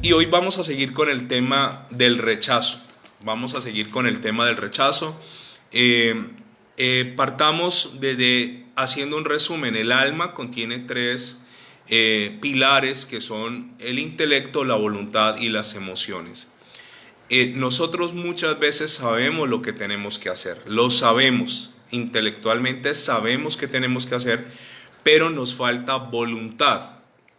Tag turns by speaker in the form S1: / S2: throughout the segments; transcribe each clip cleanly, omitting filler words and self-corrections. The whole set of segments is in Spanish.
S1: Y hoy vamos a seguir con el tema del rechazo. Vamos a seguir con el tema del rechazo. Partamos desde haciendo un resumen. El alma contiene tres pilares que son el intelecto, la voluntad y las emociones. Nosotros muchas veces sabemos lo que tenemos que hacer, lo sabemos, intelectualmente sabemos que tenemos que hacer, pero nos falta voluntad.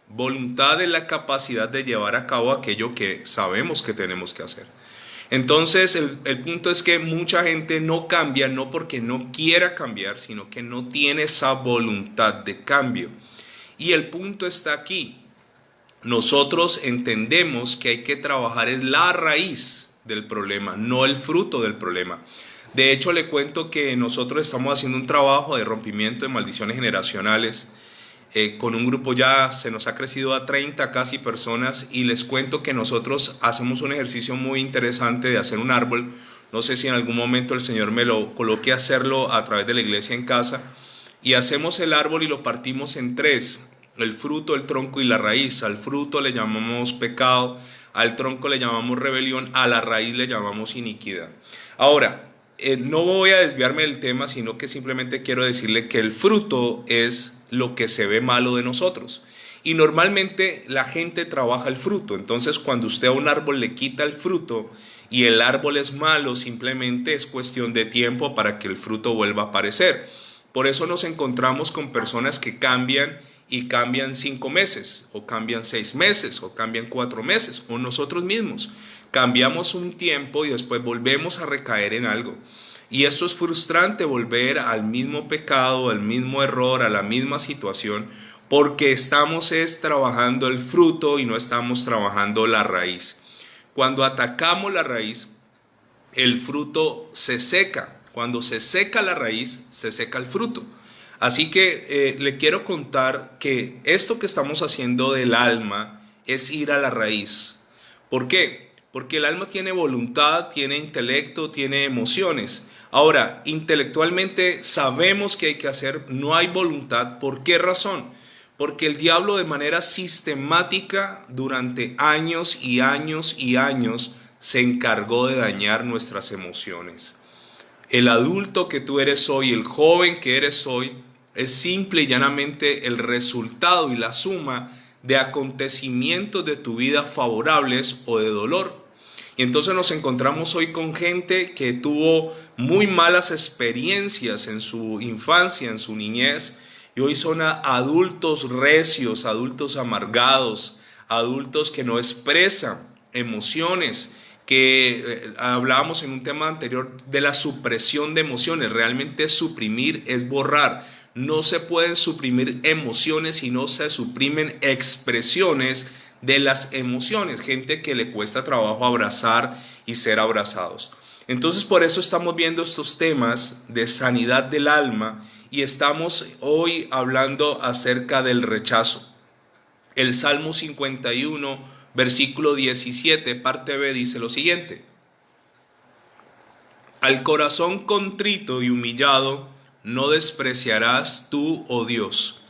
S1: Voluntad es la capacidad de llevar a cabo aquello que sabemos que tenemos que hacer. Entonces el punto es que mucha gente no cambia, no porque no quiera cambiar, sino que no tiene esa voluntad de cambio. Y el punto está aquí. Nosotros entendemos que hay que trabajar es la raíz del problema, no el fruto del problema. De hecho, le cuento que nosotros estamos haciendo un trabajo de rompimiento de maldiciones generacionales. Con un grupo ya se nos ha crecido a 30 casi personas, y les cuento que nosotros hacemos un ejercicio muy interesante de hacer un árbol. No sé si en algún momento el Señor me lo coloque a hacerlo a través de la iglesia en casa, y hacemos el árbol y lo partimos en tres: el fruto, el tronco y la raíz. Al fruto le llamamos pecado, al tronco le llamamos rebelión, a la raíz le llamamos iniquidad. Ahora, no voy a desviarme del tema, sino que simplemente quiero decirle que el fruto es lo que se ve malo de nosotros, y normalmente la gente trabaja el fruto. Entonces, cuando usted a un árbol le quita el fruto y el árbol es malo, simplemente es cuestión de tiempo para que el fruto vuelva a aparecer. Por eso nos encontramos con personas que cambian, y cambian 5 meses, o cambian 6 meses, o cambian 4 meses, o nosotros mismos cambiamos un tiempo y después volvemos a recaer en algo. Y esto es frustrante, volver al mismo pecado, al mismo error, a la misma situación, porque estamos trabajando el fruto y no estamos trabajando la raíz. Cuando atacamos la raíz, el fruto se seca. Cuando se seca la raíz, se seca el fruto. Así que le quiero contar que esto que estamos haciendo del alma es ir a la raíz. ¿Por qué? Porque el alma tiene voluntad, tiene intelecto, tiene emociones. Ahora, intelectualmente sabemos que hay que hacer, no hay voluntad. ¿Por qué razón? Porque el diablo de manera sistemática durante años y años y años se encargó de dañar nuestras emociones. El adulto que tú eres hoy, el joven que eres hoy, es simple y llanamente el resultado y la suma de acontecimientos de tu vida favorables o de dolor. Y entonces nos encontramos hoy con gente que tuvo muy malas experiencias en su infancia, en su niñez, y hoy son adultos recios, adultos amargados, adultos que no expresan emociones, que hablábamos en un tema anterior de la supresión de emociones. Realmente suprimir es borrar. No se pueden suprimir emociones, sino se suprimen expresiones de las emociones. Gente que le cuesta trabajo abrazar y ser abrazados. Entonces, por eso estamos viendo estos temas de sanidad del alma, y estamos hoy hablando acerca del rechazo. El Salmo 51, versículo 17, parte B, dice lo siguiente: al corazón contrito y humillado no despreciarás tú, oh Dios.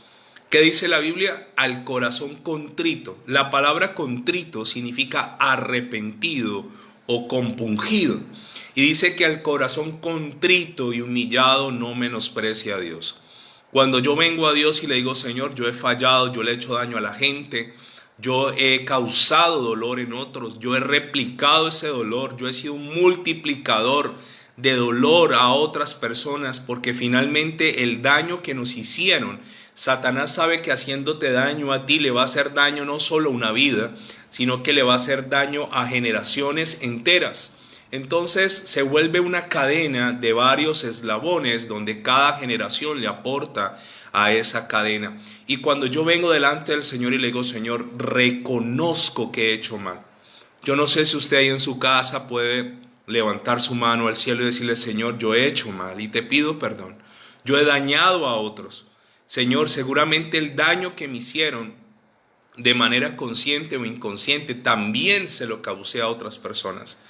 S1: ¿Qué dice la Biblia? Al corazón contrito. La palabra contrito significa arrepentido o compungido. Y dice que al corazón contrito y humillado no menosprecia a Dios. Cuando yo vengo a Dios y le digo: Señor, yo he fallado, yo le he hecho daño a la gente, yo he causado dolor en otros, yo he replicado ese dolor, yo he sido un multiplicador de dolor a otras personas, porque finalmente el daño que nos hicieron, Satanás sabe que haciéndote daño a ti le va a hacer daño no solo a una vida, sino que le va a hacer daño a generaciones enteras. Entonces se vuelve una cadena de varios eslabones donde cada generación le aporta a esa cadena. Y cuando yo vengo delante del Señor y le digo: Señor, reconozco que he hecho mal. Yo no sé si usted ahí en su casa puede levantar su mano al cielo y decirle: Señor, yo he hecho mal y te pido perdón. Yo he dañado a otros. Señor, seguramente el daño que me hicieron de manera consciente o inconsciente también se lo causé a otras personas.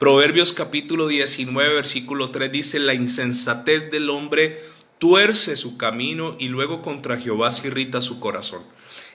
S1: Proverbios capítulo 19, versículo 3 dice: la insensatez del hombre tuerce su camino y luego contra Jehová se irrita su corazón.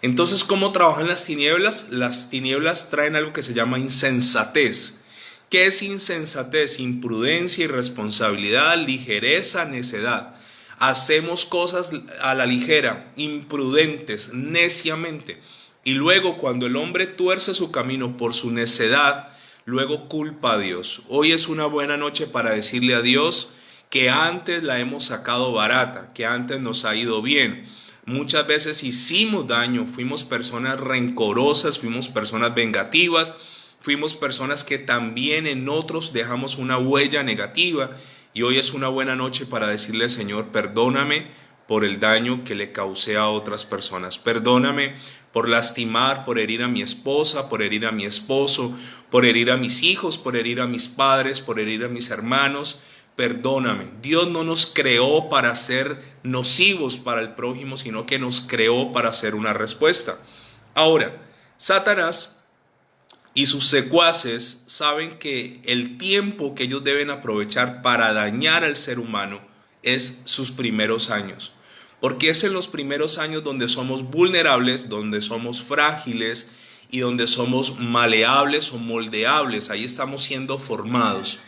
S1: Entonces, ¿cómo trabajan las tinieblas? Las tinieblas traen algo que se llama insensatez. ¿Qué es insensatez? Imprudencia, irresponsabilidad, ligereza, necedad. Hacemos cosas a la ligera, imprudentes, neciamente. Y luego cuando el hombre tuerce su camino por su necedad, luego culpa a Dios. Hoy es una buena noche para decirle a Dios que antes la hemos sacado barata, que antes nos ha ido bien. Muchas veces hicimos daño, fuimos personas rencorosas, fuimos personas vengativas, fuimos personas que también en otros dejamos una huella negativa. Y hoy es una buena noche para decirle, Señor, perdóname por el daño que le causé a otras personas. Perdóname por lastimar, por herir a mi esposa, por herir a mi esposo, por herir a mis hijos, por herir a mis padres, por herir a mis hermanos. Perdóname. Dios no nos creó para ser nocivos para el prójimo, sino que nos creó para hacer una respuesta. Ahora, Satanás y sus secuaces saben que el tiempo que ellos deben aprovechar para dañar al ser humano es sus primeros años. Porque es en los primeros años donde somos vulnerables, donde somos frágiles y donde somos maleables o moldeables. Ahí estamos siendo formados.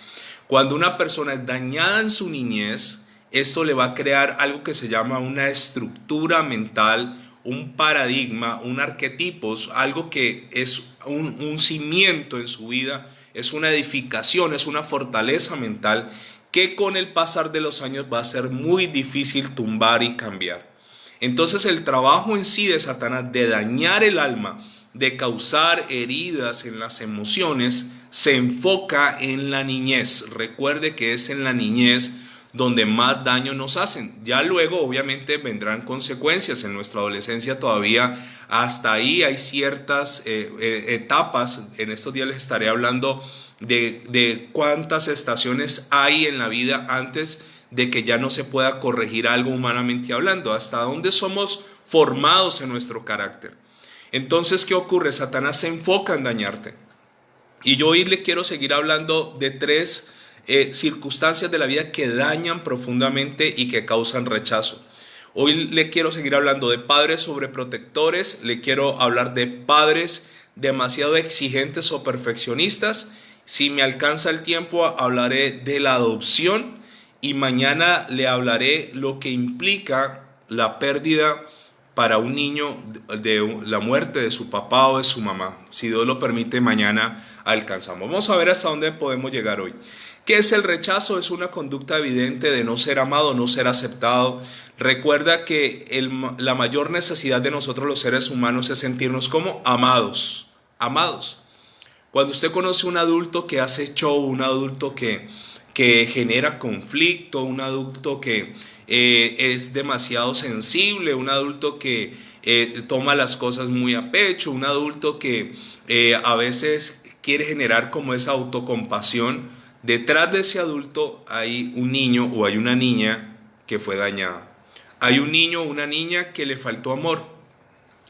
S1: Cuando una persona es dañada en su niñez, esto le va a crear algo que se llama una estructura mental, un paradigma, un arquetipo, algo que es un cimiento en su vida, es una edificación, es una fortaleza mental que con el pasar de los años va a ser muy difícil tumbar y cambiar. Entonces el trabajo en sí de Satanás de dañar el alma, de causar heridas en las emociones, se enfoca en la niñez. Recuerde que es en la niñez donde más daño nos hacen. Ya luego obviamente vendrán consecuencias. En nuestra adolescencia todavía hasta ahí hay ciertas etapas. En estos días les estaré hablando de cuántas estaciones hay en la vida antes de que ya no se pueda corregir algo humanamente hablando, hasta dónde somos formados en nuestro carácter. Entonces, ¿qué ocurre? Satanás se enfoca en dañarte. Y yo hoy le quiero seguir hablando de tres circunstancias de la vida que dañan profundamente y que causan rechazo. Hoy le quiero seguir hablando de padres sobreprotectores, le quiero hablar de padres demasiado exigentes o perfeccionistas. Si me alcanza el tiempo, hablaré de la adopción y mañana le hablaré lo que implica la pérdida para un niño de la muerte de su papá o de su mamá. Si Dios lo permite, mañana alcanzamos. Vamos a ver hasta dónde podemos llegar hoy. ¿Qué es el rechazo? Es una conducta evidente de no ser amado, no ser aceptado. Recuerda que la mayor necesidad de nosotros los seres humanos es sentirnos como amados, amados. Cuando usted conoce un adulto que hace show, un adulto que genera conflicto, un adulto que es demasiado sensible, un adulto que toma las cosas muy a pecho, un adulto que a veces quiere generar como esa autocompasión, detrás de ese adulto hay un niño o hay una niña que fue dañada. Hay un niño o una niña que le faltó amor.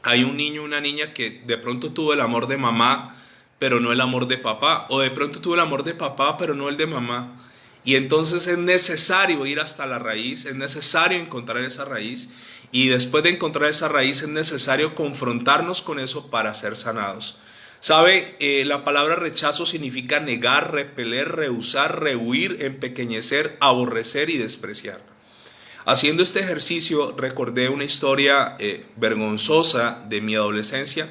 S1: Hay un niño o una niña que de pronto tuvo el amor de mamá, pero no el amor de papá. O de pronto tuvo el amor de papá, pero no el de mamá. Y entonces es necesario ir hasta la raíz, es necesario encontrar esa raíz. Y después de encontrar esa raíz es necesario confrontarnos con eso para ser sanados. ¿Sabe? La palabra rechazo significa negar, repeler, rehusar, rehuir, empequeñecer, aborrecer y despreciar. Haciendo este ejercicio recordé una historia vergonzosa de mi adolescencia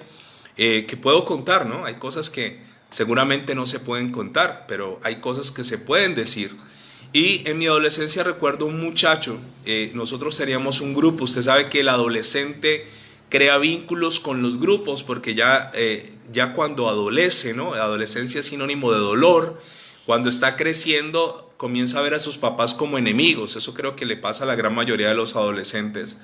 S1: que puedo contar, ¿no? Hay cosas que seguramente no se pueden contar, pero hay cosas que se pueden decir. Y en mi adolescencia recuerdo un muchacho, nosotros teníamos un grupo. Usted sabe que el adolescente crea vínculos con los grupos porque ya cuando adolece, ¿no? La adolescencia es sinónimo de dolor. Cuando está creciendo comienza a ver a sus papás como enemigos. Eso creo que le pasa a la gran mayoría de los adolescentes.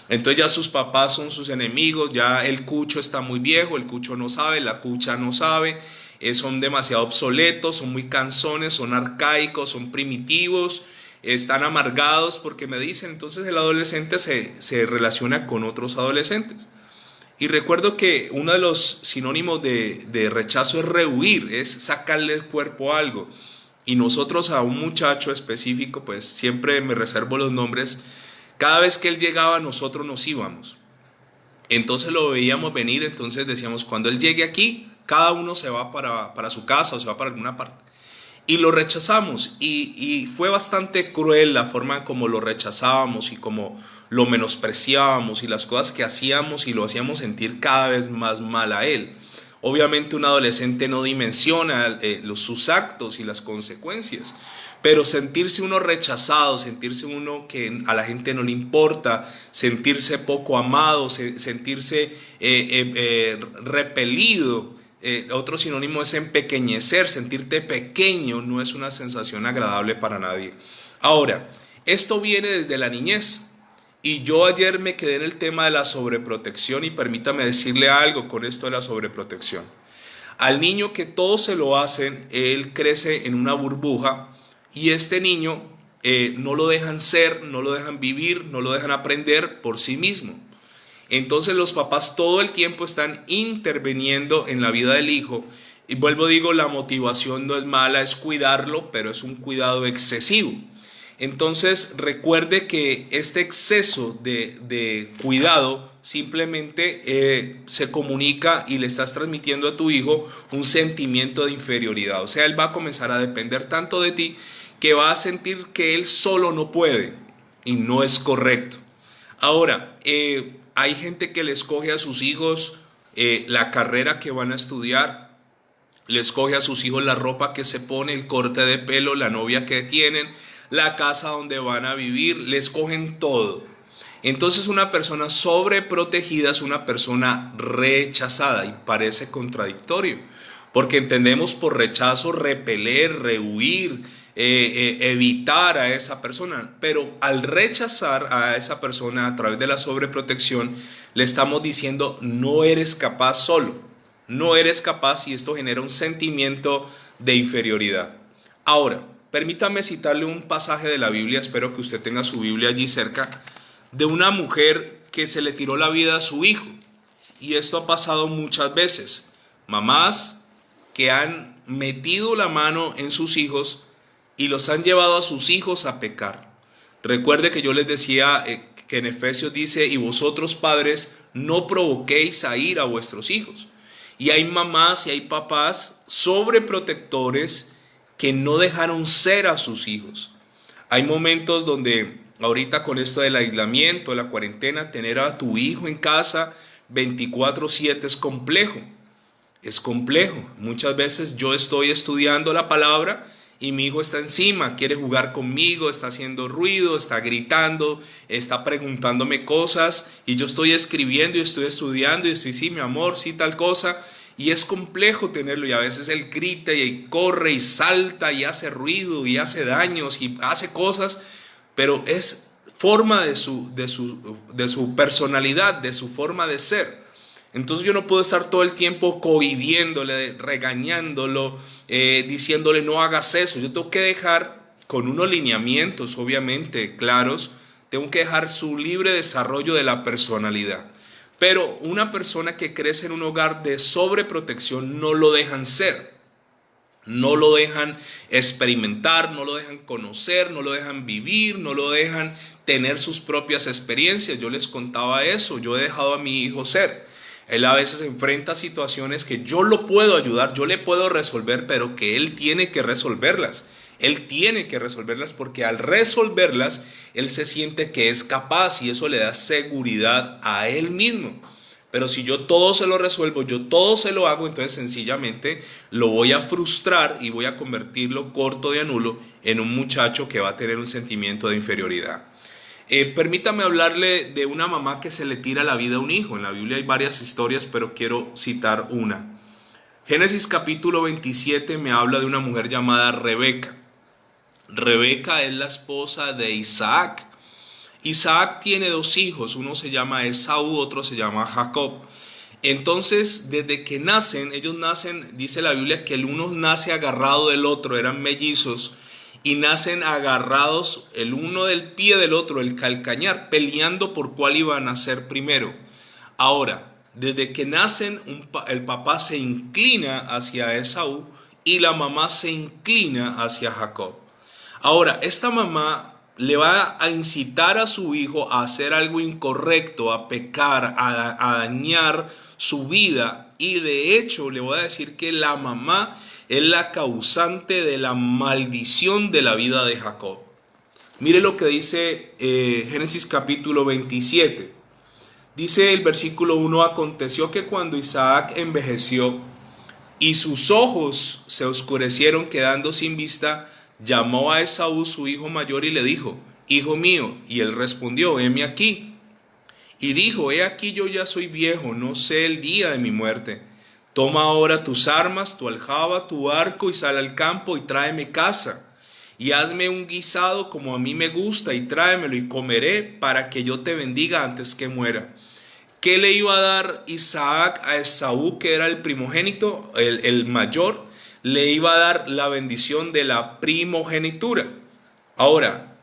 S1: Entonces ya sus papás son sus enemigos, ya el cucho está muy viejo, el cucho no sabe, la cucha no sabe, son demasiado obsoletos, son muy cansones, son arcaicos, son primitivos, están amargados porque me dicen. Entonces el adolescente se relaciona con otros adolescentes. Y recuerdo que uno de los sinónimos de rechazo es rehuir, es sacarle del cuerpo algo. Y nosotros a un muchacho específico, pues siempre me reservo los nombres, Cada vez que él llegaba, nosotros nos íbamos. Entonces lo veíamos venir, entonces decíamos, cuando él llegue aquí, cada uno se va para su casa o se va para alguna parte. Y lo rechazamos y fue bastante cruel la forma como lo rechazábamos y como lo menospreciábamos y las cosas que hacíamos y lo hacíamos sentir cada vez más mal a él. Obviamente un adolescente no dimensiona sus actos y las consecuencias, pero sentirse uno rechazado, sentirse uno que a la gente no le importa, sentirse poco amado, sentirse repelido. Otro sinónimo es empequeñecer, sentirte pequeño no es una sensación agradable para nadie. Ahora, esto viene desde la niñez y yo ayer me quedé en el tema de la sobreprotección y permítame decirle algo con esto de la sobreprotección. Al niño que todo se lo hacen, él crece en una burbuja y este niño no lo dejan ser, no lo dejan vivir, no lo dejan aprender por sí mismo. Entonces los papás todo el tiempo están interviniendo en la vida del hijo. Y vuelvo digo, la motivación no es mala, es cuidarlo, pero es un cuidado excesivo. Entonces recuerde que este exceso de cuidado simplemente se comunica y le estás transmitiendo a tu hijo un sentimiento de inferioridad. O sea, él va a comenzar a depender tanto de ti que va a sentir que él solo no puede y no es correcto. Ahora, hay gente que le escoge a sus hijos la carrera que van a estudiar, le escoge a sus hijos la ropa que se pone, el corte de pelo, la novia que tienen, la casa donde van a vivir, le escogen todo. Entonces una persona sobreprotegida es una persona rechazada y parece contradictorio, porque entendemos por rechazo repeler, rehuir, evitar a esa persona, pero al rechazar a esa persona a través de la sobreprotección le estamos diciendo no eres capaz solo, no eres capaz y esto genera un sentimiento de inferioridad. Ahora, permítame citarle un pasaje de la Biblia, espero que usted tenga su Biblia allí cerca, de una mujer que se le tiró la vida a su hijo y esto ha pasado muchas veces, mamás que han metido la mano en sus hijos y los han llevado a sus hijos a pecar. Recuerde que yo les decía que en Efesios dice, y vosotros padres no provoquéis a ir a vuestros hijos. Y hay mamás y hay papás sobreprotectores que no dejaron ser a sus hijos. Hay momentos donde ahorita con esto del aislamiento, la cuarentena, tener a tu hijo en casa 24/7 es complejo. Es complejo. Muchas veces yo estoy estudiando la palabra y mi hijo está encima, quiere jugar conmigo, está haciendo ruido, está gritando, está preguntándome cosas y yo estoy escribiendo y estoy estudiando y estoy, sí, mi amor, sí, tal cosa. Y es complejo tenerlo y a veces él grita y corre y salta y hace ruido y hace daños y hace cosas, pero es forma de su personalidad, de su forma de ser. Entonces yo no puedo estar todo el tiempo cohibiéndole, regañándolo, diciéndole no hagas eso. Yo tengo que dejar con unos lineamientos obviamente claros, tengo que dejar su libre desarrollo de la personalidad. Pero una persona que crece en un hogar de sobreprotección no lo dejan ser, no lo dejan experimentar, no lo dejan conocer, no lo dejan vivir, no lo dejan tener sus propias experiencias. Yo les contaba eso, yo he dejado a mi hijo ser. Él a veces enfrenta situaciones que yo lo puedo ayudar, yo le puedo resolver, pero que él tiene que resolverlas. Él tiene que resolverlas porque al resolverlas, él se siente que es capaz y eso le da seguridad a él mismo. Pero si yo todo se lo resuelvo, yo todo se lo hago, entonces sencillamente lo voy a frustrar y voy a convertirlo corto de anulo en un muchacho que va a tener un sentimiento de inferioridad. Permítame hablarle de una mamá que se le tira la vida a un hijo. En la Biblia hay varias historias, pero quiero citar una. Génesis capítulo 27 me habla de una mujer llamada Rebeca. Rebeca es la esposa de Isaac. Isaac tiene dos hijos, uno se llama Esaú, otro se llama Jacob. Entonces, desde que nacen, ellos nacen, dice la Biblia que el uno nace agarrado del otro, eran mellizos, y nacen agarrados el uno del pie del otro, el calcañar, peleando por cuál iba a nacer primero. Ahora, desde que nacen, el papá se inclina hacia Esaú y la mamá se inclina hacia Jacob. Ahora, esta mamá le va a incitar a su hijo a hacer algo incorrecto, a pecar, a dañar su vida. Y de hecho le voy a decir que la mamá es la causante de la maldición de la vida de Jacob. Mire lo que dice Génesis capítulo 27. Dice el versículo 1: aconteció que cuando Isaac envejeció y sus ojos se oscurecieron quedando sin vista, llamó a Esaú su hijo mayor y le dijo: hijo mío. Y él respondió: heme aquí. Y dijo: he aquí, yo ya soy viejo, no sé el día de mi muerte. Toma ahora tus armas, tu aljaba, tu arco, y sal al campo y tráeme caza. Y hazme un guisado como a mí me gusta, y tráemelo y comeré, para que yo te bendiga antes que muera. ¿Qué le iba a dar Isaac a Esaú, que era el primogénito, el mayor? Le iba a dar la bendición de la primogenitura. Ahora,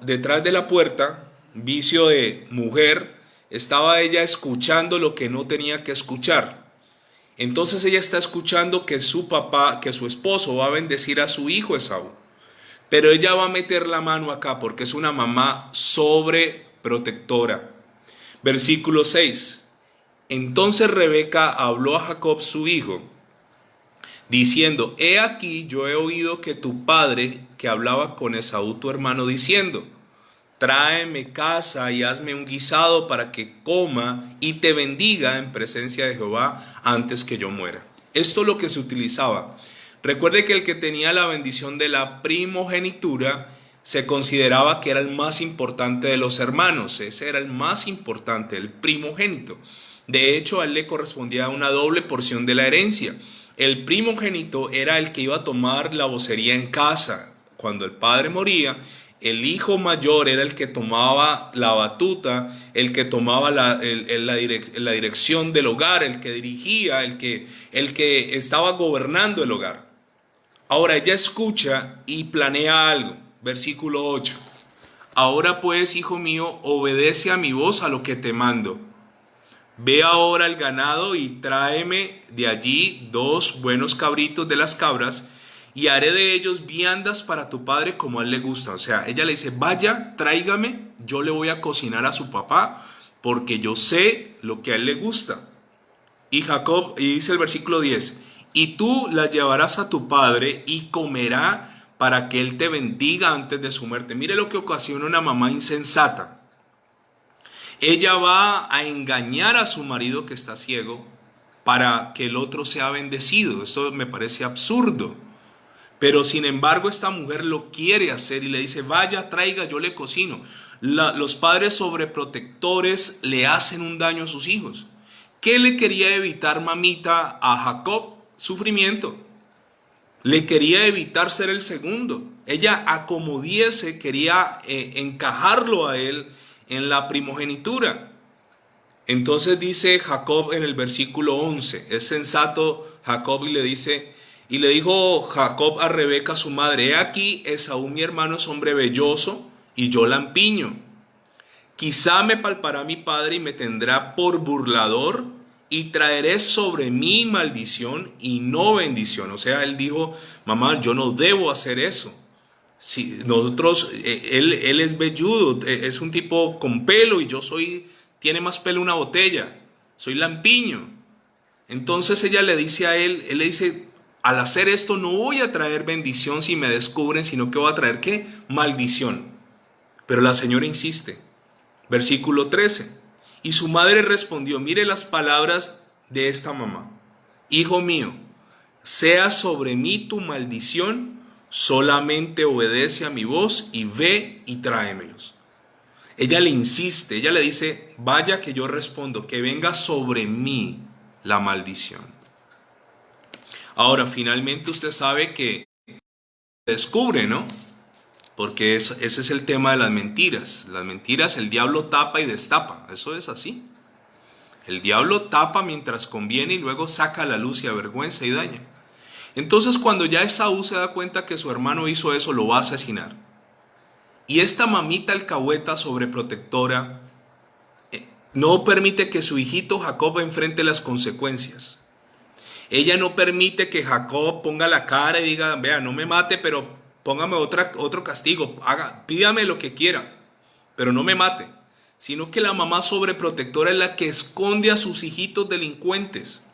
S1: detrás de la puerta, vicio de mujer, estaba ella escuchando lo que no tenía que escuchar. Entonces ella está escuchando que su papá, que su esposo va a bendecir a su hijo Esaú. Pero ella va a meter la mano acá porque es una mamá sobreprotectora. Versículo 6. Entonces Rebeca habló a Jacob su hijo, diciendo: he aquí, yo he oído que tu padre, que hablaba con Esaú tu hermano, diciendo: tráeme caza y hazme un guisado para que coma y te bendiga en presencia de Jehová antes que yo muera. Esto es lo que se utilizaba. Recuerde que el que tenía la bendición de la primogenitura se consideraba que era el más importante de los hermanos. Ese era el más importante, el primogénito. De hecho, a él le correspondía una doble porción de la herencia. El primogénito era el que iba a tomar la vocería en casa. Cuando el padre moría, el hijo mayor era el que tomaba la batuta, el que tomaba la dirección del hogar, el que dirigía, el que estaba gobernando el hogar. Ahora ella escucha y planea algo. Versículo 8. Ahora pues, hijo mío, obedece a mi voz, a lo que te mando. Ve ahora al ganado y tráeme de allí 2 buenos cabritos de las cabras, y haré de ellos viandas para tu padre como a él le gusta. O sea, ella le dice: vaya, tráigame, yo le voy a cocinar a su papá, porque yo sé lo que a él le gusta. Y Jacob, y dice el versículo 10, y tú las llevarás a tu padre y comerá, para que él te bendiga antes de su muerte. Mire lo que ocasiona una mamá insensata. Ella va a engañar a su marido que está ciego para que el otro sea bendecido. Esto me parece absurdo. Pero sin embargo esta mujer lo quiere hacer y le dice: vaya, traiga, yo le cocino. Los padres sobreprotectores le hacen un daño a sus hijos. ¿Qué le quería evitar mamita a Jacob? Sufrimiento. Le quería evitar ser el segundo. Ella, a como diese, quería encajarlo a él en la primogenitura. Entonces dice Jacob en el versículo 11, es sensato Jacob y le dijo Jacob a Rebeca su madre: he aquí, Esaú mi hermano es hombre velloso y yo lampiño. Quizá me palpará mi padre y me tendrá por burlador, y traeré sobre mí maldición y no bendición. O sea, él dijo: mamá, yo no debo hacer eso. Si nosotros, él es velludo, es un tipo con pelo, y tiene más pelo una botella, soy lampiño. Entonces ella le dice a él le dice: al hacer esto no voy a traer bendición si me descubren, sino que voy a traer ¿qué? Maldición. Pero la señora insiste. Versículo 13. Y su madre respondió: mire las palabras de esta mamá: hijo mío, sea sobre mí tu maldición, solamente obedece a mi voz y ve y tráemelos. Ella le insiste, ella le dice: vaya que yo respondo, que venga sobre mí la maldición. Ahora, finalmente usted sabe que se descubre, ¿no? Porque ese es el tema de las mentiras. Las mentiras, el diablo tapa y destapa. Eso es así. El diablo tapa mientras conviene y luego saca a la luz y avergüenza y daña. Entonces, cuando ya Esaú se da cuenta que su hermano hizo eso, lo va a asesinar. Y esta mamita alcahueta sobreprotectora no permite que su hijito Jacob enfrente las consecuencias. Ella no permite que Jacob ponga la cara y diga: vea, no me mate, pero póngame otro castigo, pídame lo que quiera, pero no me mate. Sino que la mamá sobreprotectora es la que esconde a sus hijitos delincuentes.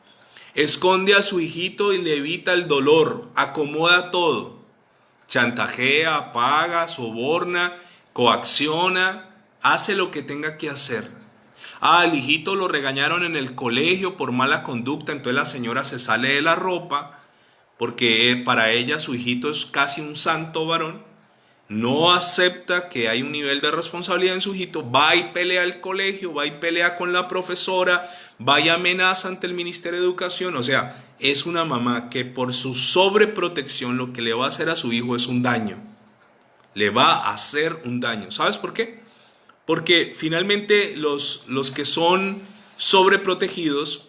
S1: Esconde a su hijito y le evita el dolor, acomoda todo. Chantajea, paga, soborna, coacciona, hace lo que tenga que hacer. Al hijito lo regañaron en el colegio por mala conducta, entonces la señora se sale de la ropa, porque para ella su hijito es casi un santo varón. No acepta que hay un nivel de responsabilidad en su hijito, va y pelea al colegio, va y pelea con la profesora, va y amenaza ante el Ministerio de Educación. O sea, es una mamá que por su sobreprotección lo que le va a hacer a su hijo es un daño. Le va a hacer un daño. ¿Sabes por qué? Porque finalmente los que son sobreprotegidos,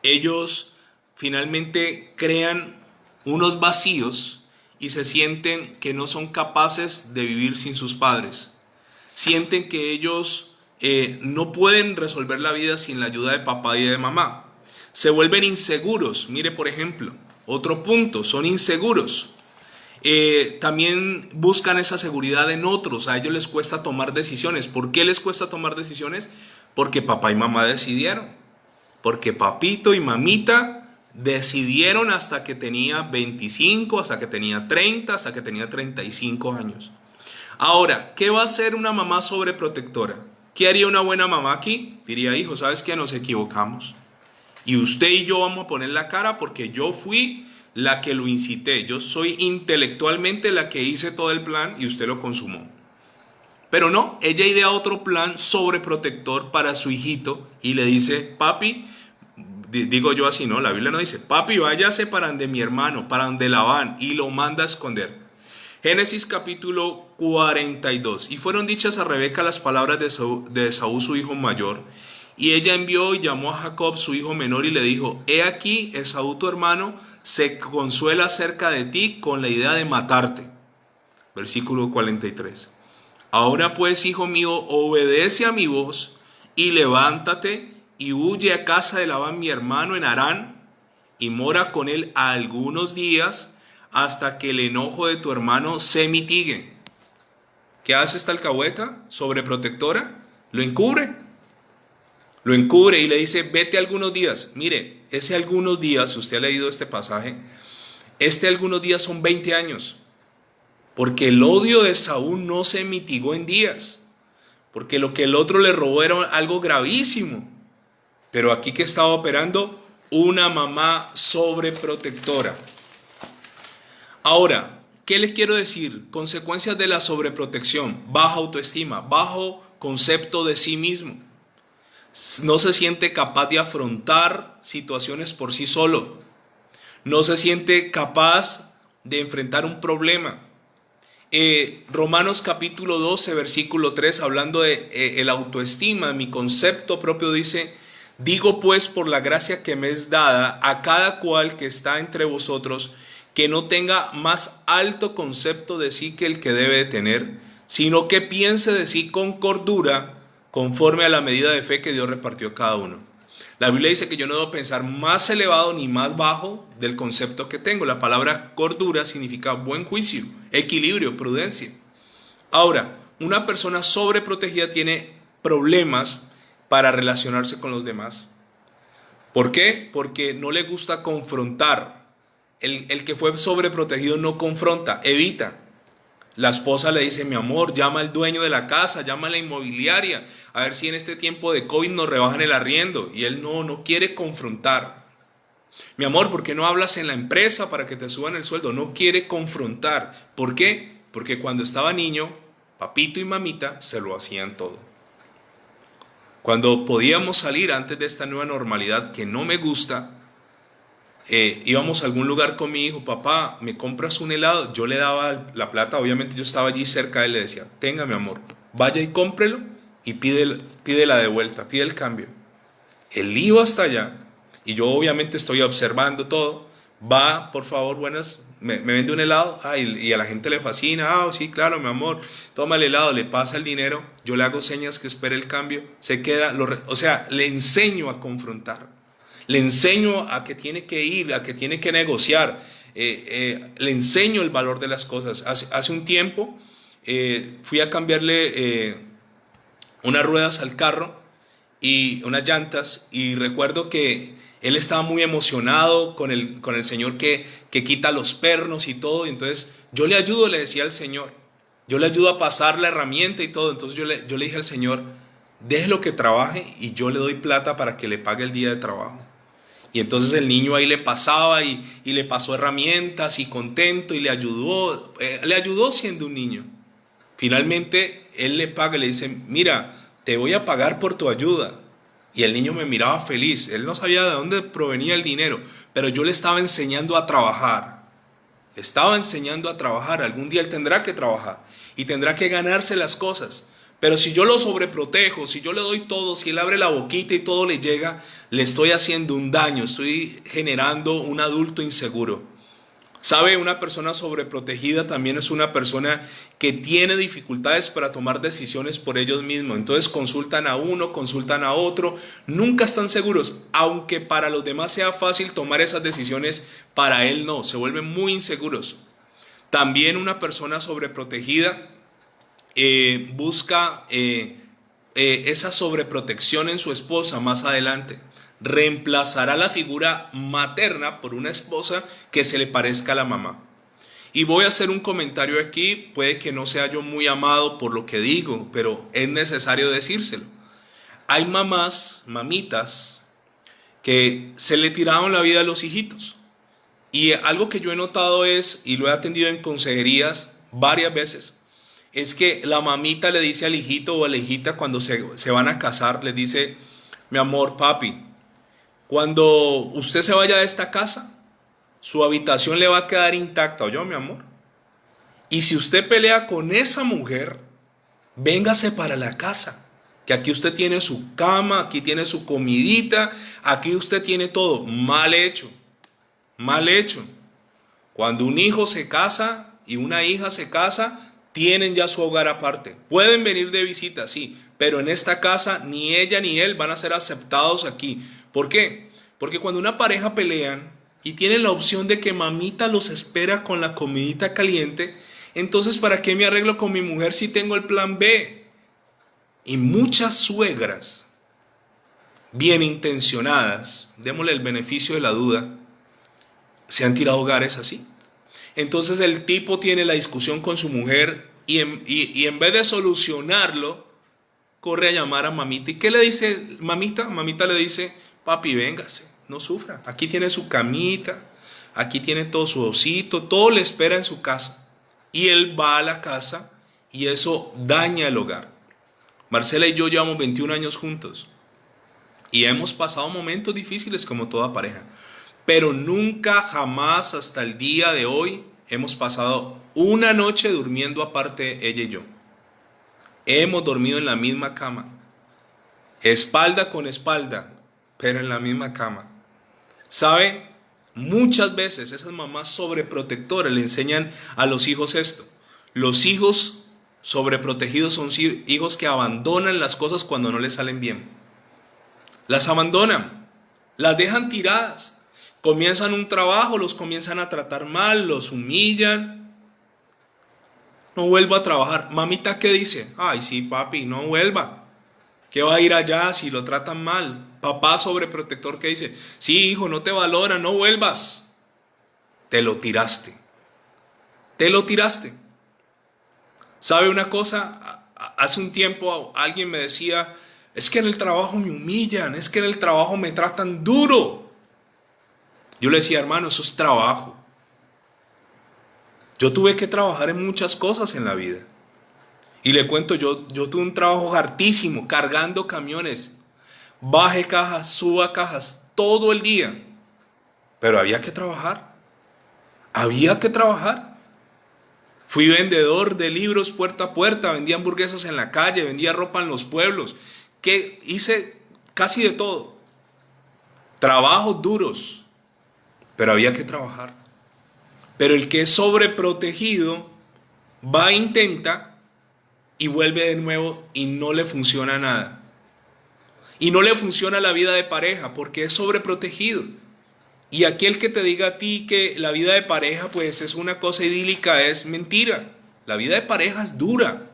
S1: ellos finalmente crean unos vacíos y se sienten que no son capaces de vivir sin sus padres. Sienten que ellos no pueden resolver la vida sin la ayuda de papá y de mamá. Se vuelven inseguros. Mire, por ejemplo, otro punto, son inseguros. También buscan esa seguridad en otros. A ellos les cuesta tomar decisiones. ¿Por qué les cuesta tomar decisiones? Porque papá y mamá decidieron. Porque papito y mamita decidieron hasta que tenía 25, hasta que tenía 30, hasta que tenía 35 años. Ahora, ¿qué va a hacer una mamá sobreprotectora? ¿Qué haría una buena mamá aquí? Diría, hijo, ¿sabes qué? Nos equivocamos. Y usted y yo vamos a poner la cara porque yo fui la que lo incité. Yo soy intelectualmente la que hice todo el plan y usted lo consumó. Pero no, ella idea otro plan sobreprotector para su hijito y le dice, papi, digo yo así, ¿no? La Biblia no dice, papi, váyase para donde mi hermano, para donde Labán, y lo manda a esconder. Génesis capítulo 42. Y fueron dichas a Rebeca las palabras de Esaú, su hijo mayor. Y ella envió y llamó a Jacob, su hijo menor, y le dijo, he aquí, Esaú tu hermano se consuela acerca de ti con la idea de matarte. Versículo 43. Ahora pues, hijo mío, obedece a mi voz y levántate y huye a casa de Labán mi hermano en Harán y mora con él algunos días hasta que el enojo de tu hermano se mitigue. ¿Qué hace esta alcahueta sobreprotectora? Lo encubre y le dice, vete algunos días. Mire, ese algunos días, usted ha leído este pasaje, algunos días son 20 años, porque el odio de Saúl no se mitigó en días, porque lo que el otro le robó era algo gravísimo. Pero aquí que estaba operando una mamá sobreprotectora. Ahora, ¿qué les quiero decir? Consecuencias de la sobreprotección: baja autoestima, bajo concepto de sí mismo. No se siente capaz de afrontar situaciones por sí solo. No se siente capaz de enfrentar un problema. Romanos capítulo 12, versículo 3, hablando de el autoestima, mi concepto propio, dice: digo pues por la gracia que me es dada a cada cual que está entre vosotros, que no tenga más alto concepto de sí que el que debe de tener, sino que piense de sí con cordura, conforme a la medida de fe que Dios repartió a cada uno. La Biblia dice que yo no debo pensar más elevado ni más bajo del concepto que tengo. La palabra cordura significa buen juicio, equilibrio, prudencia. Ahora, una persona sobreprotegida tiene problemas para relacionarse con los demás. ¿Por qué? Porque no le gusta confrontar. El que fue sobreprotegido no confronta, evita. La esposa le dice: mi amor, llama al dueño de la casa, llama a la inmobiliaria, a ver si en este tiempo de COVID nos rebajan el arriendo. Y él no quiere confrontar. Mi amor, ¿por qué no hablas en la empresa para que te suban el sueldo? No quiere confrontar. ¿Por qué? Porque cuando estaba niño, papito y mamita se lo hacían todo. Cuando podíamos salir antes de esta nueva normalidad que no me gusta, íbamos a algún lugar con mi hijo: papá, ¿me compras un helado? Yo le daba la plata, obviamente yo estaba allí cerca de él, le decía: tenga, mi amor, vaya y cómprelo y pídela de vuelta, pide el cambio. Él iba hasta allá y yo obviamente estoy observando todo. Va, por favor, buenas, me vende un helado. Y a la gente le fascina. Sí, claro, mi amor, toma el helado, le pasa el dinero, yo le hago señas que espere el cambio, se queda, o sea, le enseño a confrontar. Le enseño a que tiene que ir, a que tiene que negociar. le enseño el valor de las cosas. Hace un tiempo fui a cambiarle unas ruedas al carro y unas llantas, y recuerdo que él estaba muy emocionado con el Señor que quita los pernos y todo. Y entonces yo le ayudo, le decía al Señor, yo le ayudo a pasar la herramienta y todo. Entonces yo le dije al Señor, déjelo que trabaje y yo le doy plata para que le pague el día de trabajo. Y entonces el niño ahí le pasaba y le pasó herramientas y contento, y le ayudó siendo un niño. Finalmente él le paga y le dice, mira, te voy a pagar por tu ayuda. Y el niño me miraba feliz. Él no sabía de dónde provenía el dinero, pero yo le estaba enseñando a trabajar. Le estaba enseñando a trabajar. Algún día él tendrá que trabajar y tendrá que ganarse las cosas. Pero si yo lo sobreprotejo, si yo le doy todo, si él abre la boquita y todo le llega, le estoy haciendo un daño, estoy generando un adulto inseguro. ¿Sabe? Una persona sobreprotegida también es una persona que tiene dificultades para tomar decisiones por ellos mismos. Entonces consultan a uno, consultan a otro, nunca están seguros. Aunque para los demás sea fácil tomar esas decisiones, para él no, se vuelven muy inseguros. También una persona sobreprotegida busca esa sobreprotección en su esposa más adelante. Reemplazará la figura materna por una esposa que se le parezca a la mamá. Y voy a hacer un comentario aquí, puede que no sea yo muy amado por lo que digo, pero es necesario decírselo. Hay mamitas, que se le tiraron la vida a los hijitos. Y algo que yo he notado es, y lo he atendido en consejerías varias veces, es que la mamita le dice al hijito o a la hijita cuando se van a casar, les dice, mi amor, papi, cuando usted se vaya de esta casa, su habitación le va a quedar intacta, ¿oyó, mi amor? Y si usted pelea con esa mujer, véngase para la casa, que aquí usted tiene su cama, aquí tiene su comidita, aquí usted tiene todo. Mal hecho, mal hecho. Cuando un hijo se casa y una hija se casa, tienen ya su hogar aparte. Pueden venir de visita, sí, pero en esta casa ni ella ni él van a ser aceptados aquí. ¿Por qué? Porque cuando una pareja pelean y tienen la opción de que mamita los espera con la comidita caliente, entonces ¿para qué me arreglo con mi mujer si tengo el plan B? Y muchas suegras bien intencionadas, démosle el beneficio de la duda, se han tirado hogares así. Entonces el tipo tiene la discusión con su mujer y en vez de solucionarlo, corre a llamar a mamita. ¿Y qué le dice mamita? Mamita le dice, papi, véngase, no sufra. Aquí tiene su camita, aquí tiene todo su osito, todo le espera en su casa. Y él va a la casa y eso daña el hogar. Marcela y yo llevamos 21 años juntos y hemos pasado momentos difíciles como toda pareja. Pero nunca, jamás, hasta el día de hoy, hemos pasado una noche durmiendo aparte ella y yo. Hemos dormido en la misma cama, espalda con espalda, pero en la misma cama. ¿Sabe? Muchas veces esas mamás sobreprotectoras le enseñan a los hijos esto. Los hijos sobreprotegidos son hijos que abandonan las cosas cuando no les salen bien. Las abandonan, las dejan tiradas. Comienzan un trabajo, los comienzan a tratar mal, los humillan. No vuelvo a trabajar. Mamita, ¿qué dice? Ay, sí, papi, no vuelva. ¿Qué va a ir allá si lo tratan mal? Papá sobreprotector, ¿qué dice? Sí, hijo, no te valora, no vuelvas. Te lo tiraste. Te lo tiraste. ¿Sabe una cosa? Hace un tiempo alguien me decía, es que en el trabajo me humillan, es que en el trabajo me tratan duro. Yo le decía, hermano, eso es trabajo. Yo tuve que trabajar en muchas cosas en la vida. Y le cuento, yo tuve un trabajo hartísimo, cargando camiones, baje cajas, suba cajas, todo el día. Pero había que trabajar. Había que trabajar. Fui vendedor de libros puerta a puerta, vendía hamburguesas en la calle, vendía ropa en los pueblos. Que hice casi de todo. Trabajos duros. Pero había que trabajar. Pero el que es sobreprotegido va, intenta y vuelve de nuevo y no le funciona nada. Y no le funciona la vida de pareja porque es sobreprotegido. Y aquel que te diga a ti que la vida de pareja pues es una cosa idílica es mentira. La vida de pareja es dura.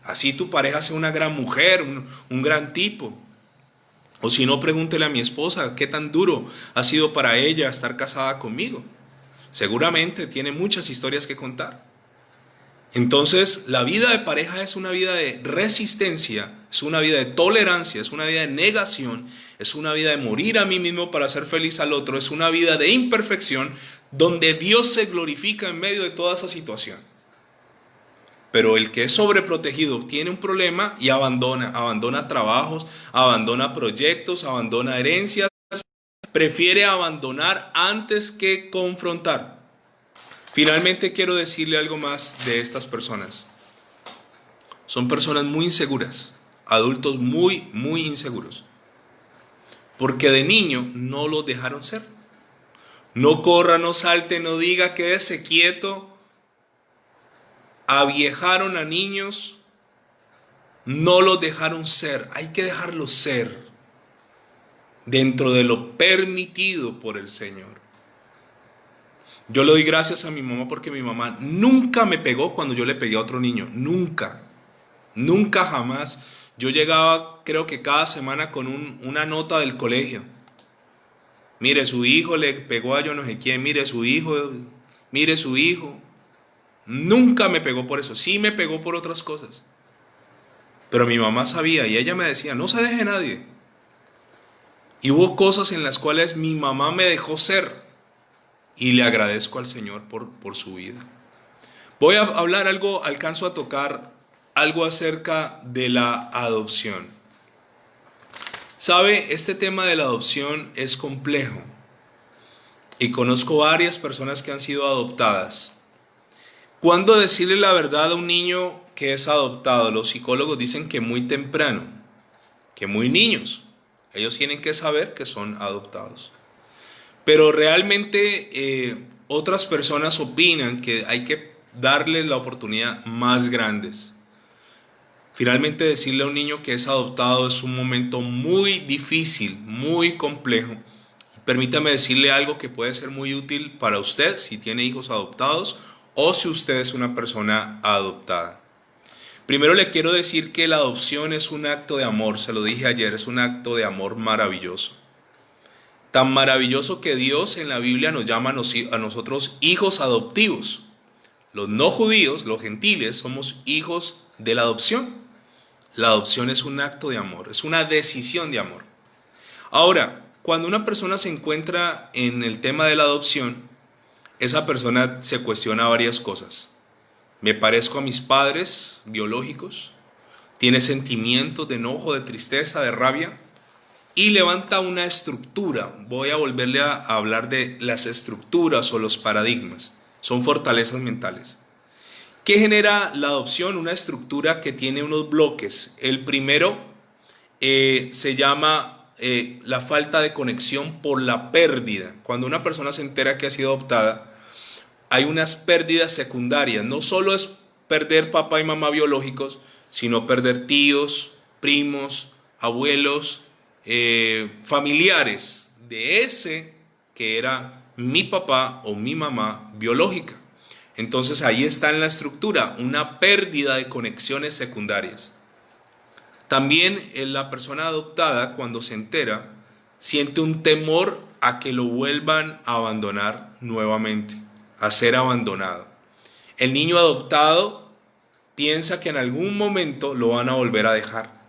S1: Así tu pareja sea una gran mujer, un gran tipo. O si no, pregúntele a mi esposa qué tan duro ha sido para ella estar casada conmigo. Seguramente tiene muchas historias que contar. Entonces, la vida de pareja es una vida de resistencia, es una vida de tolerancia, es una vida de negación, es una vida de morir a mí mismo para hacer feliz al otro, es una vida de imperfección donde Dios se glorifica en medio de toda esa situación. Pero el que es sobreprotegido tiene un problema y abandona trabajos, abandona proyectos, abandona herencias, prefiere abandonar antes que confrontar. Finalmente quiero decirle algo más de estas personas. Son personas muy inseguras, adultos muy, muy inseguros. Porque de niño no los dejaron ser. No corra, no salte, no diga, quédese quieto. Aviejaron a niños, no los dejaron ser. Hay que dejarlos ser dentro de lo permitido por el Señor. Yo le doy gracias a mi mamá porque mi mamá nunca me pegó cuando yo le pegué a otro niño. Nunca. Nunca jamás. Yo llegaba, creo que cada semana con una nota del colegio. Mire, su hijo le pegó a yo no sé quién. Mire, su hijo. Mire, su hijo. Nunca me pegó por eso. Sí me pegó por otras cosas. Pero mi mamá sabía y ella me decía, no se deje nadie. Y hubo cosas en las cuales mi mamá me dejó ser. Y le agradezco al Señor por su vida. Voy a hablar algo, alcanzo a tocar algo acerca de la adopción. Sabe, este tema de la adopción es complejo. Y conozco varias personas que han sido adoptadas. ¿Cuándo decirle la verdad a un niño que es adoptado? Los psicólogos dicen que muy temprano, que muy niños. Ellos tienen que saber que son adoptados. Pero realmente otras personas opinan que hay que darle la oportunidad más grandes. Finalmente, decirle a un niño que es adoptado es un momento muy difícil, muy complejo. Permítame decirle algo que puede ser muy útil para usted si tiene hijos adoptados o si usted es una persona adoptada. Primero le quiero decir que la adopción es un acto de amor, se lo dije ayer, es un acto de amor maravilloso. Tan maravilloso que Dios en la Biblia nos llama a nosotros hijos adoptivos. Los no judíos, los gentiles, somos hijos de la adopción. La adopción es un acto de amor, es una decisión de amor. Ahora, cuando una persona se encuentra en el tema de la adopción, esa persona se cuestiona varias cosas. ¿Me parezco a mis padres biológicos? ¿Tiene sentimientos de enojo, de tristeza, de rabia? Y levanta una estructura. Voy a volverle a hablar de las estructuras o los paradigmas. Son fortalezas mentales. ¿Qué genera la adopción? Una estructura que tiene unos bloques. El primero se llama la falta de conexión por la pérdida. Cuando una persona se entera que ha sido adoptada, hay unas pérdidas secundarias. No solo es perder papá y mamá biológicos, sino perder tíos, primos, abuelos, familiares de ese que era mi papá o mi mamá biológica. Entonces ahí está en la estructura una pérdida de conexiones secundarias. También la persona adoptada, cuando se entera, siente un temor a que lo vuelvan a abandonar nuevamente, a ser abandonado. El niño adoptado piensa que en algún momento lo van a volver a dejar.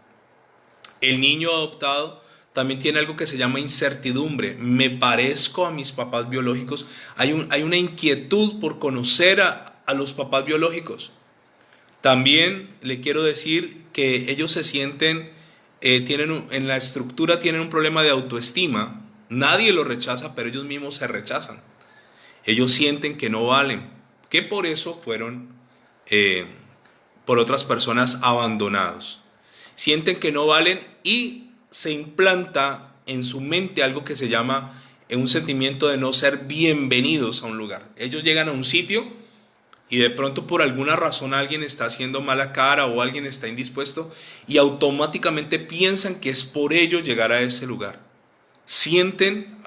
S1: El niño adoptado también tiene algo que se llama incertidumbre. ¿Me parezco a mis papás biológicos? Hay una inquietud por conocer a los papás biológicos. También le quiero decir que ellos se sienten, en la estructura tienen un problema de autoestima. Nadie los rechaza, pero ellos mismos se rechazan. Ellos sienten que no valen, que por eso fueron por otras personas abandonados. Sienten que no valen y se implanta en su mente algo que se llama un sentimiento de no ser bienvenidos a un lugar. Ellos llegan a un sitio y de pronto por alguna razón alguien está haciendo mala cara o alguien está indispuesto y automáticamente piensan que es por ello llegar a ese lugar. Sienten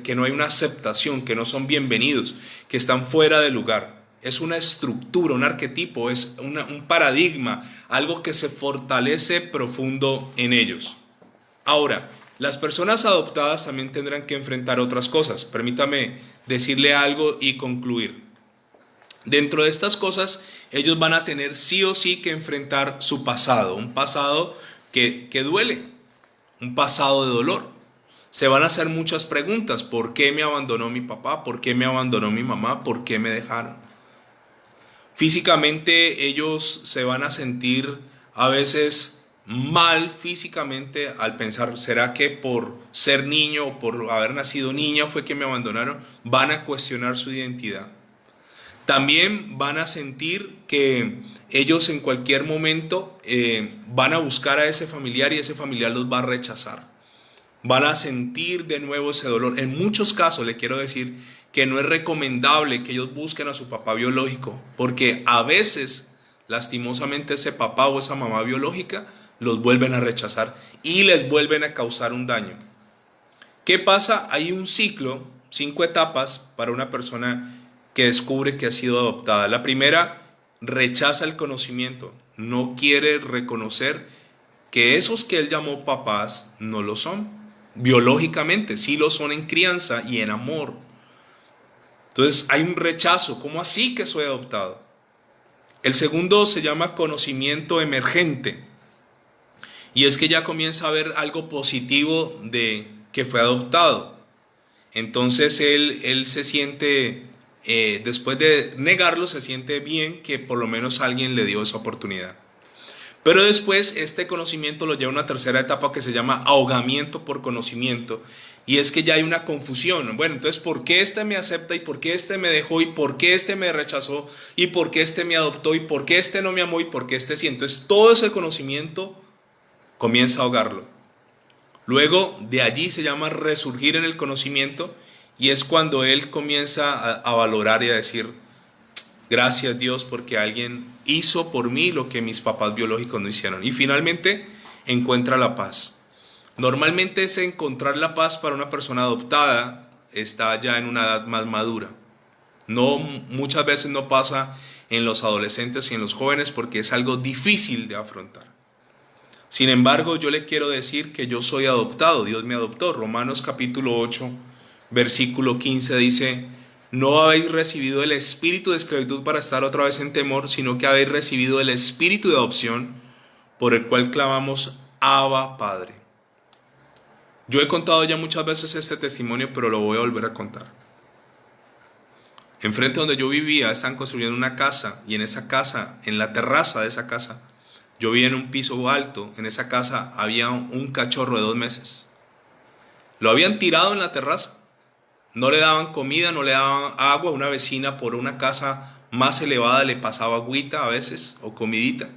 S1: que no hay una aceptación, que no son bienvenidos, que están fuera de lugar. Es una estructura, un arquetipo, es un paradigma, algo que se fortalece profundo en ellos. Ahora, las personas adoptadas también tendrán que enfrentar otras cosas. Permítame decirle algo y concluir. Dentro de estas cosas, ellos van a tener sí o sí que enfrentar su pasado, un pasado que duele, un pasado de dolor. Se van a hacer muchas preguntas. ¿Por qué me abandonó mi papá? ¿Por qué me abandonó mi mamá? ¿Por qué me dejaron? Físicamente ellos se van a sentir a veces mal físicamente al pensar, ¿será que por ser niño o por haber nacido niña fue que me abandonaron? Van a cuestionar su identidad. También van a sentir que ellos en cualquier momento van a buscar a ese familiar y ese familiar los va a rechazar. Van a sentir de nuevo ese dolor. En muchos casos le quiero decir que no es recomendable que ellos busquen a su papá biológico, porque a veces, lastimosamente, ese papá o esa mamá biológica los vuelven a rechazar y les vuelven a causar un daño. ¿Qué pasa? Hay un ciclo, 5 etapas para una persona que descubre que ha sido adoptada. La primera, rechaza el conocimiento, no quiere reconocer que esos que él llamó papás no lo son. Biológicamente, sí lo son en crianza y en amor. Entonces hay un rechazo. ¿Cómo así que soy adoptado? El segundo se llama conocimiento emergente. Y es que ya comienza a ver algo positivo de que fue adoptado. Entonces él se siente, después de negarlo, se siente bien que por lo menos alguien le dio esa oportunidad. Pero después este conocimiento lo lleva a una tercera etapa que se llama ahogamiento por conocimiento. Y es que ya hay una confusión. Bueno, entonces, ¿por qué este me acepta y por qué este me dejó y por qué este me rechazó y por qué este me adoptó y por qué este no me amó y por qué este sí? Entonces todo ese conocimiento comienza a ahogarlo. Luego de allí se llama resurgir en el conocimiento y es cuando él comienza a valorar y a decir, gracias Dios porque alguien hizo por mí lo que mis papás biológicos no hicieron. Y finalmente encuentra la paz. Normalmente ese encontrar la paz para una persona adoptada está ya en una edad más madura. No, muchas veces no pasa en los adolescentes y en los jóvenes porque es algo difícil de afrontar. Sin embargo, yo le quiero decir que yo soy adoptado, Dios me adoptó. Romanos capítulo 8, versículo 15 dice, no habéis recibido el espíritu de esclavitud para estar otra vez en temor, sino que habéis recibido el espíritu de adopción por el cual clamamos, Abba, Padre. Yo he contado ya muchas veces este testimonio, pero lo voy a volver a contar. Enfrente donde yo vivía, están construyendo una casa, y en esa casa, en la terraza de esa casa, yo vivía en un piso alto, en esa casa había un cachorro de 2 meses. Lo habían tirado en la terraza, no le daban comida, no le daban agua, una vecina por una casa más elevada le pasaba agüita a veces, o comidita.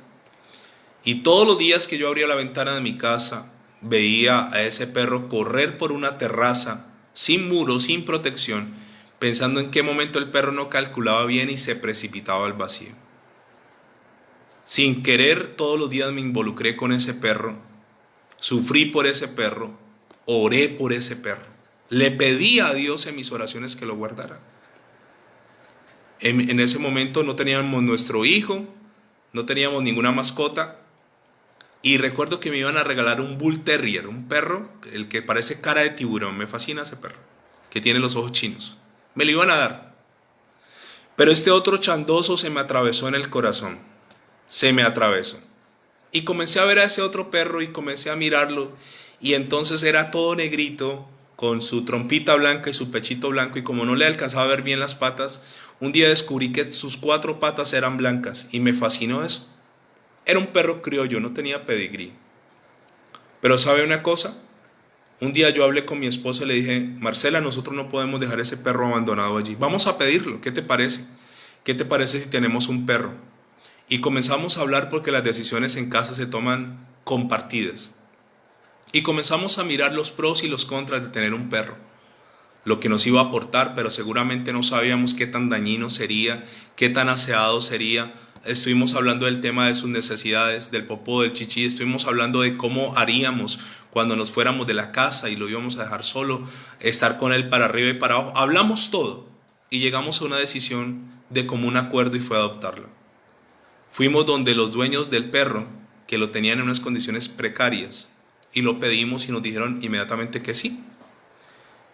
S1: Y todos los días que yo abría la ventana de mi casa, veía a ese perro correr por una terraza, sin muro, sin protección, pensando en qué momento el perro no calculaba bien y se precipitaba al vacío. Sin querer, todos los días me involucré con ese perro, sufrí por ese perro, oré por ese perro. Le pedí a Dios en mis oraciones que lo guardara. En ese momento no teníamos nuestro hijo, no teníamos ninguna mascota. Y recuerdo que me iban a regalar un Bull Terrier, un perro, el que parece cara de tiburón. Me fascina ese perro, que tiene los ojos chinos. Me lo iban a dar. Pero este otro chandoso se me atravesó en el corazón. Se me atravesó. Y comencé a ver a ese otro perro y comencé a mirarlo. Y entonces era todo negrito, con su trompita blanca y su pechito blanco. Y como no le alcanzaba a ver bien las patas, un día descubrí que sus 4 patas eran blancas. Y me fascinó eso. Era un perro criollo, no tenía pedigrí. Pero ¿sabe una cosa? Un día yo hablé con mi esposa y le dije, Marcela, nosotros no podemos dejar ese perro abandonado allí. Vamos a pedirlo, ¿qué te parece? ¿Qué te parece si tenemos un perro? Y comenzamos a hablar porque las decisiones en casa se toman compartidas. Y comenzamos a mirar los pros y los contras de tener un perro. Lo que nos iba a aportar, pero seguramente no sabíamos qué tan dañino sería, qué tan aseado sería. Estuvimos hablando del tema de sus necesidades, del popó, del chichi, estuvimos hablando de cómo haríamos cuando nos fuéramos de la casa y lo íbamos a dejar solo, estar con él para arriba y para abajo. Hablamos todo y llegamos a una decisión de común acuerdo y fue adoptarlo. Fuimos donde los dueños del perro, que lo tenían en unas condiciones precarias, y lo pedimos y nos dijeron inmediatamente que sí.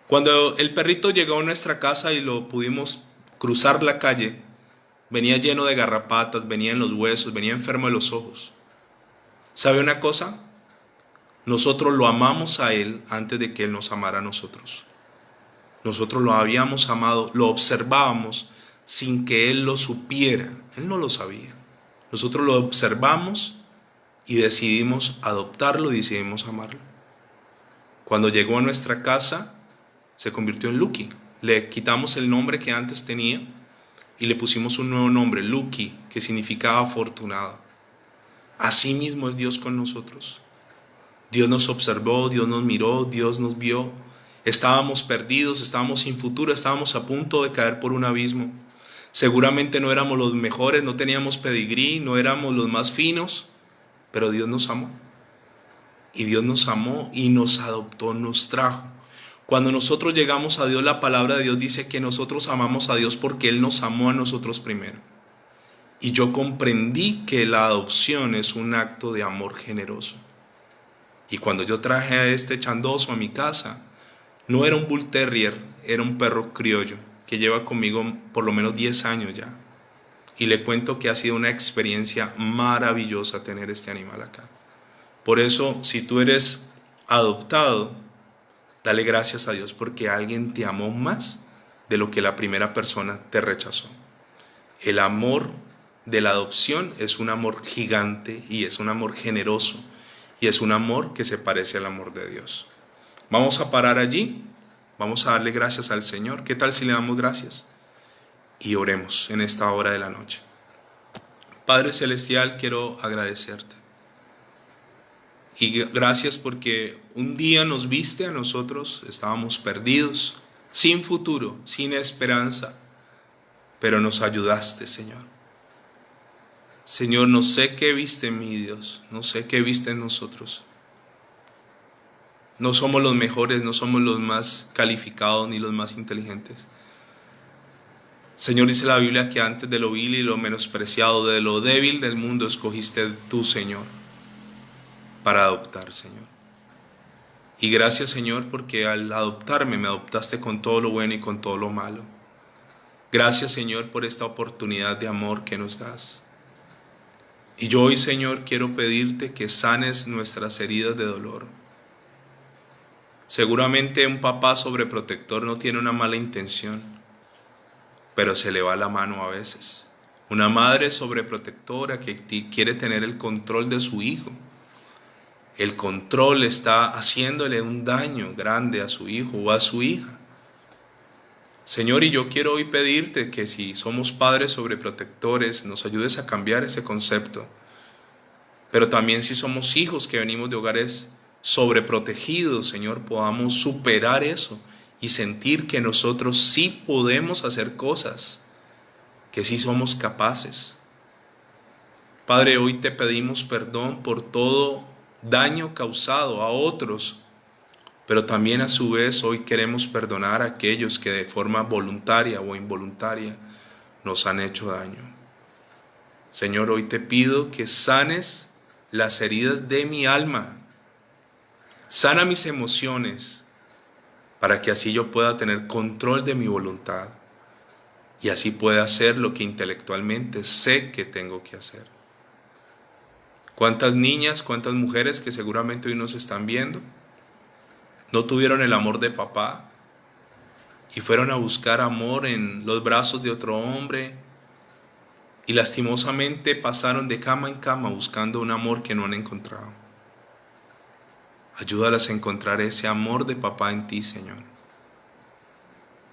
S1: Cuando el perrito llegó a nuestra casa y lo pudimos cruzar la calle, venía lleno de garrapatas, venía en los huesos, venía enfermo de los ojos. ¿Sabe una cosa? Nosotros lo amamos a él antes de que él nos amara a nosotros. Nosotros lo habíamos amado, lo observábamos sin que él lo supiera. Él no lo sabía. Nosotros lo observamos y decidimos adoptarlo y decidimos amarlo. Cuando llegó a nuestra casa, se convirtió en Lucky. Le quitamos el nombre que antes tenía y le pusimos un nuevo nombre, Lucky, que significaba afortunado. Así mismo es Dios con nosotros. Dios nos observó, Dios nos miró, Dios nos vio. Estábamos perdidos, estábamos sin futuro, estábamos a punto de caer por un abismo. Seguramente no éramos los mejores, no teníamos pedigrí, no éramos los más finos, pero Dios nos amó. Y Dios nos amó y nos adoptó, nos trajo. Cuando nosotros llegamos a Dios, la palabra de Dios dice que nosotros amamos a Dios porque Él nos amó a nosotros primero. Y yo comprendí que la adopción es un acto de amor generoso. Y cuando yo traje a este chandoso a mi casa, no era un Bull Terrier, era un perro criollo que lleva conmigo por lo menos 10 años ya. Y le cuento que ha sido una experiencia maravillosa tener este animal acá. Por eso, si tú eres adoptado, dale gracias a Dios porque alguien te amó más de lo que la primera persona te rechazó. El amor de la adopción es un amor gigante y es un amor generoso y es un amor que se parece al amor de Dios. Vamos a parar allí, vamos a darle gracias al Señor. ¿Qué tal si le damos gracias? Y oremos en esta hora de la noche. Padre Celestial, quiero agradecerte. Y gracias porque un día nos viste a nosotros, estábamos perdidos, sin futuro, sin esperanza, pero nos ayudaste, Señor. Señor, no sé qué viste en mí, Dios, no sé qué viste en nosotros. No somos los mejores, no somos los más calificados ni los más inteligentes. Señor, dice la Biblia que antes de lo vil y lo menospreciado, de lo débil del mundo, escogiste tú, Señor, para adoptar, Señor. Y gracias, Señor, porque al adoptarme, me adoptaste con todo lo bueno y con todo lo malo. Gracias, Señor, por esta oportunidad de amor que nos das. Y yo hoy, Señor, quiero pedirte que sanes nuestras heridas de dolor. Seguramente un papá sobreprotector no tiene una mala intención, pero se le va la mano a veces. Una madre sobreprotectora que quiere tener el control de su hijo. El control está haciéndole un daño grande a su hijo o a su hija. Señor, y yo quiero hoy pedirte que si somos padres sobreprotectores, nos ayudes a cambiar ese concepto. Pero también si somos hijos que venimos de hogares sobreprotegidos, Señor, podamos superar eso y sentir que nosotros sí podemos hacer cosas, que sí somos capaces. Padre, hoy te pedimos perdón por todo daño causado a otros, pero también a su vez hoy queremos perdonar a aquellos que de forma voluntaria o involuntaria nos han hecho daño. Señor, hoy te pido que sanes las heridas de mi alma, sana mis emociones, para que así yo pueda tener control de mi voluntad y así pueda hacer lo que intelectualmente sé que tengo que hacer. ¿Cuántas niñas, cuántas mujeres que seguramente hoy nos están viendo no tuvieron el amor de papá y fueron a buscar amor en los brazos de otro hombre y lastimosamente pasaron de cama en cama buscando un amor que no han encontrado? Ayúdalas a encontrar ese amor de papá en ti, Señor.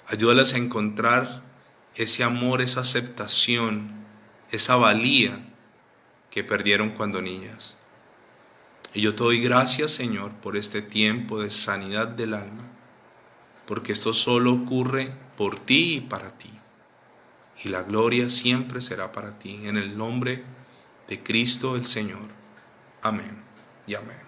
S1: Ayúdalas a encontrar ese amor, esa aceptación, esa valía que perdieron cuando niñas. Y yo te doy gracias, Señor, por este tiempo de sanidad del alma, porque esto solo ocurre por ti y para ti. Y la gloria siempre será para ti, en el nombre de Cristo el Señor. Amén y amén.